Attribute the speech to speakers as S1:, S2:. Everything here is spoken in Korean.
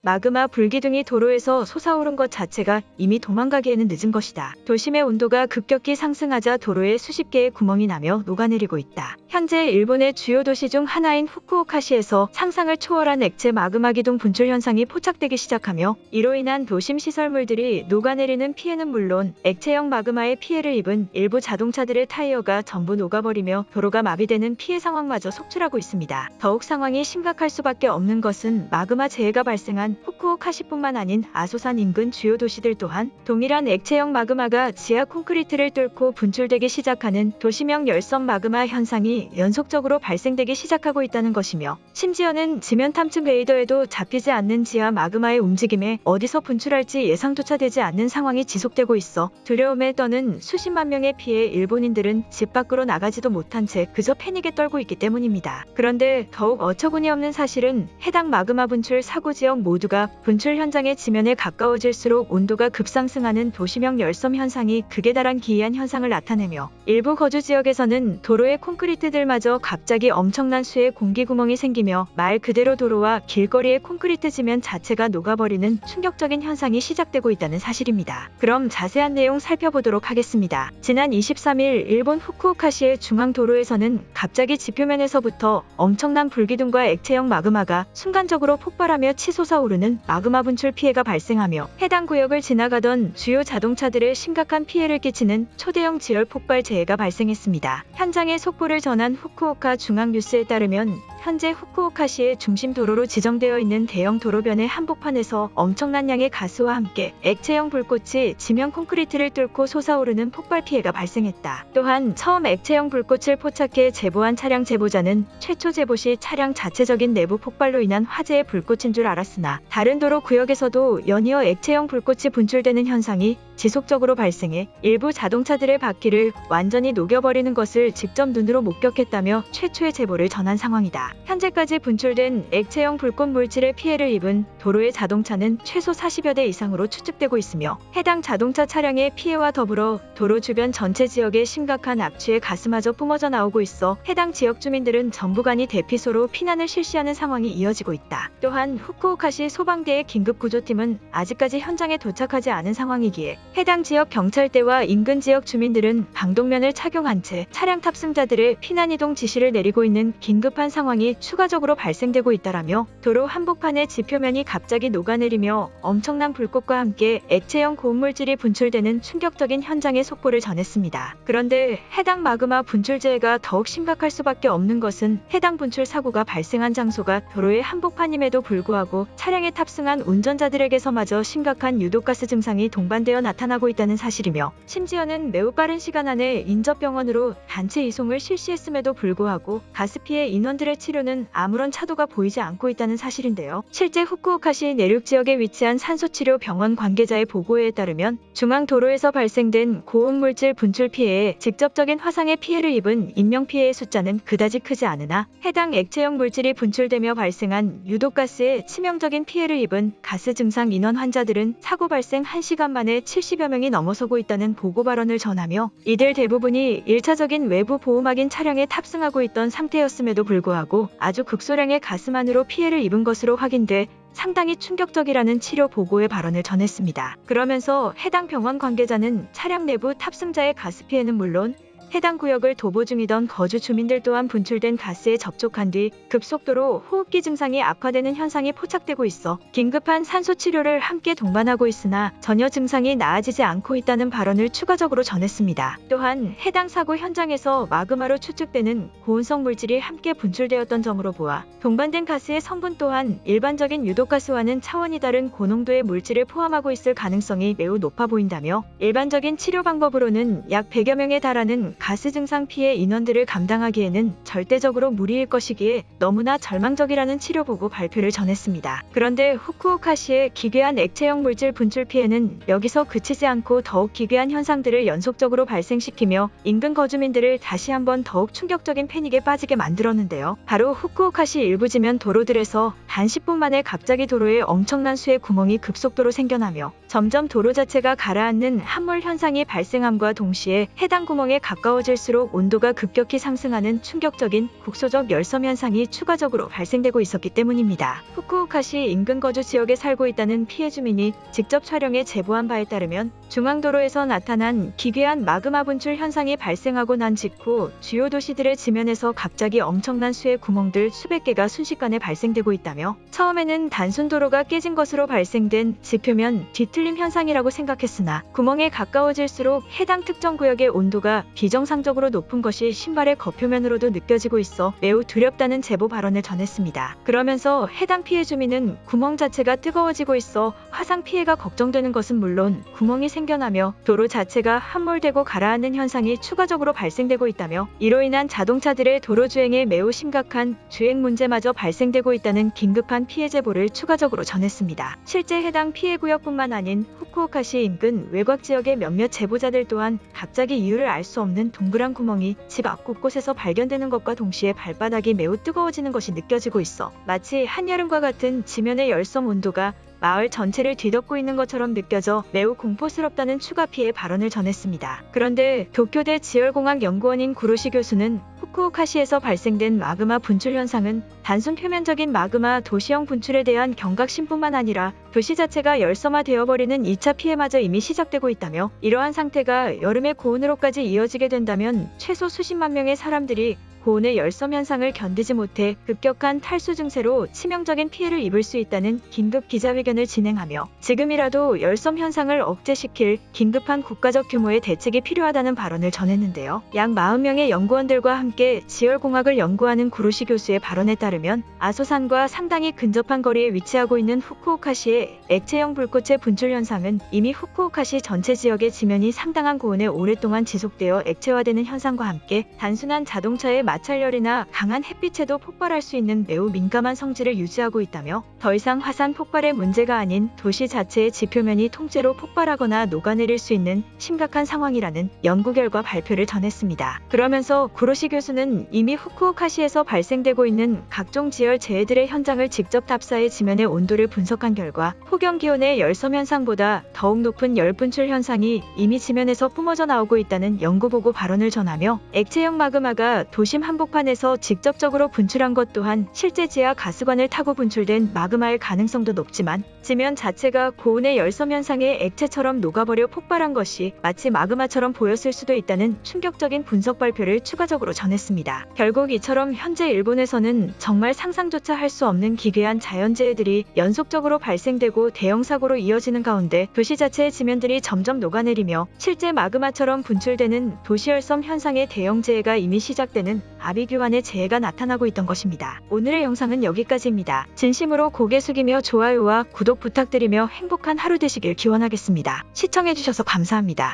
S1: 마그마 불기둥이 도로에서 솟아오른 것 자체가 이미 도망가기에는 늦은 것이다. 도심의 온도가 급격히 상승하자 도로에 수십 개의 구멍이 나며 녹아내리고 있다. 현재 일본의 주요 도시 중 하나인 후쿠오카시에서 상상을 초월한 액체 마그마 기둥 분출 현상이 포착되기 시작하며 이로 인한 도심 시설물들이 녹아내리는 피해는 물론 액체형 마그마에 피해를 입은 일부 자동차들의 타이어가 전부 녹아버리며 도로가 마비되는 피해 상황마저 속출하고 있습니다. 더욱 상황이 심각할 수밖에 없는 것은 마그마 재해가 발생한 후쿠오카시뿐만 아닌 아소산 인근 주요 도시들 또한 동일한 액체형 마그마가 지하 콘크리트를 뚫고 분출되기 시작하는 도시명 열섬 마그마 현상이 연속적으로 발생되기 시작하고 있다는 것이며 심지어는 지면 탐측 레이더에도 잡히지 않는 지하 마그마의 움직임에 어디서 분출할지 예상조차 되지 않는 상황이 지속되고 있어 두려움에 떠는 수십만 명의 피해 일본인들은 집 밖으로 나가지도 못한 채 그저 패닉에 떨고 있기 때문입니다. 그런데 더욱 어처구니 없는 사실은 해당 마그마 분출 사고 지역 모두가 분출 현장의 지면에 가까워질수록 온도가 급상승하는 도시명 열섬 현상이 극에 달한 기이한 현상을 나타내며 일부 거주 지역에서는 도로의 콘크리트들마저 갑자기 엄청난 수의 공기구멍이 생기며 말 그대로 도로와 길거리의 콘크리트 지면 자체가 녹아버리는 충격적인 현상이 시작되고 있다는 사실입니다. 그럼 자세한 내용 살펴보도록 하겠습니다. 지난 23일 일본 후쿠오카시의 중앙도로에서는 갑자기 지표면에서부터 엄청난 불기둥과 액체형 마그마가 순간적으로 폭발하며 치솟아오르는 마그마 분출 피해가 발생하며 해당 구역을 지나가던 주요 자동차들에 심각한 피해를 끼치는 초대형 지열 폭발 재해가 발생했습니다. 현장의 속보를 전한 후쿠오카 중앙뉴스에 따르면 현재 후쿠오카시의 중심 도로로 지정되어 있는 대형 도로변의 한복판에서 엄청난 양의 가스와 함께 액체형 불꽃이 지면 콘크리트를 뚫고 솟아오르는 폭발 피해가 발생했다. 또한 처음 액체형 불꽃을 포착해 제보한 차량 제보자는 최초 제보 시 차량 자체적인 내부 폭발로 인한 화재의 불꽃인 줄 알았으나 다른 도로 구역에서도 연이어 액체형 불꽃이 분출되는 현상이 지속적으로 발생해 일부 자동차들의 바퀴를 완전히 녹여버리는 것을 직접 눈으로 목격했다며 최초의 제보를 전한 상황이다. 현재까지 분출된 액체형 불꽃 물질에 피해를 입은 도로의 자동차는 최소 40여 대 이상으로 추측되고 있으며 해당 자동차 차량의 피해와 더불어 도로 주변 전체 지역에 심각한 악취의 가스마저 뿜어져 나오고 있어 해당 지역 주민들은 전부간이 대피소로 피난을 실시하는 상황이 이어지고 있다. 또한 후쿠오카시 소방대의 긴급구조팀은 아직까지 현장에 도착하지 않은 상황이기에 해당 지역 경찰대와 인근 지역 주민들은 방독면을 착용한 채 차량 탑승자들의 피난 이동 지시를 내리고 있는 긴급한 상황이 추가적으로 발생되고 있다라며 도로 한복판의 지표면이 갑자기 녹아내리며 엄청난 불꽃과 함께 액체형 고온물질이 분출되는 충격적인 현장의 속보를 전했습니다. 그런데 해당 마그마 분출 재해가 더욱 심각할 수밖에 없는 것은 해당 분출 사고가 발생한 장소가 도로의 한복판임에도 불구하고 차량에 탑승한 운전자들에게서마저 심각한 유독가스 증상이 동반되어 나타나고 있다는 사실이며 심지어는 매우 빠른 시간 안에 인접병원으로 단체 이송을 실시했음에도 불구하고 가스 피해 인원들의 치료는 아무런 차도가 보이지 않고 있다는 사실인데요. 실제 후쿠오카시 내륙 지역에 위치한 산소치료 병원 관계자의 보고에 따르면 중앙도로에서 발생된 고온물질 분출 피해에 직접적인 화상의 피해를 입은 인명피해의 숫자는 그다지 크지 않으나 해당 액체형 물질이 분출되며 발생한 유독가스에 치명적인 피해를 입은 가스 증상 인원 환자들은 사고 발생 1시간 만에 70여 명이 넘어서고 있다는 보고 발언을 전하며 이들 대부분이 1차적인 외부 보호막인 차량에 탑승하고 있던 상태였음에도 불구하고 아주 극소량의 가스만으로 피해를 입은 것으로 확인돼 상당히 충격적이라는 치료 보고의 발언을 전했습니다. 그러면서 해당 병원 관계자는 차량 내부 탑승자의 가스 피해는 물론 해당 구역을 도보 중이던 거주 주민들 또한 분출된 가스에 접촉한 뒤 급속도로 호흡기 증상이 악화되는 현상이 포착되고 있어 긴급한 산소 치료를 함께 동반하고 있으나 전혀 증상이 나아지지 않고 있다는 발언을 추가적으로 전했습니다. 또한 해당 사고 현장에서 마그마로 추측되는 고온성 물질이 함께 분출되었던 점으로 보아 동반된 가스의 성분 또한 일반적인 유독가스와는 차원이 다른 고농도의 물질을 포함하고 있을 가능성이 매우 높아 보인다며 일반적인 치료 방법으로는 약 100여 명에 달하는 가스 증상 피해 인원들을 감당하기에는 절대적으로 무리일 것이기에 너무나 절망적이라는 치료 보고 발표를 전했습니다. 그런데 후쿠오카시의 기괴한 액체형 물질 분출 피해는 여기서 그치지 않고 더욱 기괴한 현상들을 연속적으로 발생시키며 인근 거주민들을 다시 한번 더욱 충격적인 패닉에 빠지게 만들었는데요. 바로 후쿠오카시 일부 지면 도로들에서 단 10분 만에 갑자기 도로에 엄청난 수의 구멍이 급속도로 생겨나며 점점 도로 자체가 가라앉는 함몰 현상이 발생함과 동시에 해당 구멍에 가까워질수록 온도가 급격히 상승하는 충격적인 국소적 열섬 현상이 추가적으로 발생되고 있었기 때문입니다. 후쿠오카시 인근 거주 지역에 살고 있다는 피해 주민이 직접 촬영해 제보한 바에 따르면 중앙도로에서 나타난 기괴한 마그마 분출 현상이 발생하고 난 직후 주요 도시들의 지면에서 갑자기 엄청난 수의 구멍들 수백 개가 순식간에 발생되고 있다며 처음에는 단순 도로가 깨진 것으로 발생된 지표면 뒤틀림 현상이라고 생각했으나 구멍에 가까워질수록 해당 특정 구역의 온도가 비정상적으로 높은 것이 신발의 겉표면으로도 느껴지고 있어 매우 두렵다는 제보 발언을 전했습니다. 그러면서 해당 피해 주민은 구멍 자체가 뜨거워지고 있어 화상 피해가 걱정되는 것은 물론 구멍이 생겨나며 도로 자체가 함몰되고 가라앉는 현상이 추가적으로 발생되고 있다며 이로 인한 자동차들의 도로 주행에 매우 심각한 주행 문제마저 발생되고 있다는 긴급한 피해 제보를 추가적으로 전했습니다. 실제 해당 피해 구역뿐만 아닌 후쿠오카시 인근 외곽 지역의 몇몇 제보자들 또한 갑자기 이유를 알 수 없는 동그란 구멍이 집 앞 곳곳에서 발견되는 것과 동시에 발바닥이 매우 뜨거워지는 것이 느껴지고 있어 마치 한여름과 같은 지면의 열섬 온도가 마을 전체를 뒤덮고 있는 것처럼 느껴져 매우 공포스럽다는 추가 피해 발언을 전했습니다. 그런데 도쿄대 지열공학 연구원인 구로시 교수는 후쿠오카시에서 발생된 마그마 분출 현상은 단순 표면적인 마그마 도시형 분출에 대한 경각심뿐만 아니라 도시 자체가 열섬화되어버리는 2차 피해마저 이미 시작되고 있다며 이러한 상태가 여름의 고온으로까지 이어지게 된다면 최소 수십만 명의 사람들이 고온의 열섬 현상을 견디지 못해 급격한 탈수 증세로 치명적인 피해를 입을 수 있다는 긴급 기자회견을 진행하며 지금이라도 열섬 현상을 억제시킬 긴급한 국가적 규모의 대책이 필요하다는 발언을 전했는데요. 약 40명의 연구원들과 함께 지열공학을 연구하는 구로시 교수의 발언에 따르면 아소산과 상당히 근접한 거리에 위치하고 있는 후쿠오카시의 액체형 불꽃의 분출 현상은 이미 후쿠오카시 전체 지역의 지면이 상당한 고온에 오랫동안 지속되어 액체화되는 현상과 함께 단순한 자동차의 마찰열이나 강한 햇빛에도 폭발할 수 있는 매우 민감한 성질을 유지하고 있다며 더 이상 화산 폭발의 문제가 아닌 도시 자체의 지표면이 통째로 폭발하거나 녹아내릴 수 있는 심각한 상황이라는 연구 결과 발표를 전했습니다. 그러면서 구로시 교수는 이미 후쿠오카시에서 발생되고 있는 각종 지열 재해들의 현장을 직접 답사해 지면의 온도를 분석한 결과 폭염 기온의 열섬 현상보다 더욱 높은 열 분출 현상이 이미 지면에서 뿜어져 나오고 있다는 연구보고 발언을 전하며 액체형 마그마가 도심 한복판에서 직접적으로 분출한 것 또한 실제 지하 가스관을 타고 분출된 마그마일 가능성도 높지만 지면 자체가 고온의 열섬 현상의 액체처럼 녹아버려 폭발한 것이 마치 마그마처럼 보였을 수도 있다는 충격적인 분석 발표를 추가적으로 전했습니다. 결국 이처럼 현재 일본에서는 정말 상상조차 할 수 없는 기괴한 자연재해들이 연속적으로 발생되고 대형 사고로 이어지는 가운데 도시 자체의 지면들이 점점 녹아내리며 실제 마그마처럼 분출되는 도시열섬 현상의 대형 재해가 이미 시작되는 아비규환의 재해가 나타나고 있던 것입니다. 오늘의 영상은 여기까지입니다. 진심으로 고개 숙이며 좋아요와 구독 부탁드리며 행복한 하루 되시길 기원하겠습니다. 시청해주셔서 감사합니다.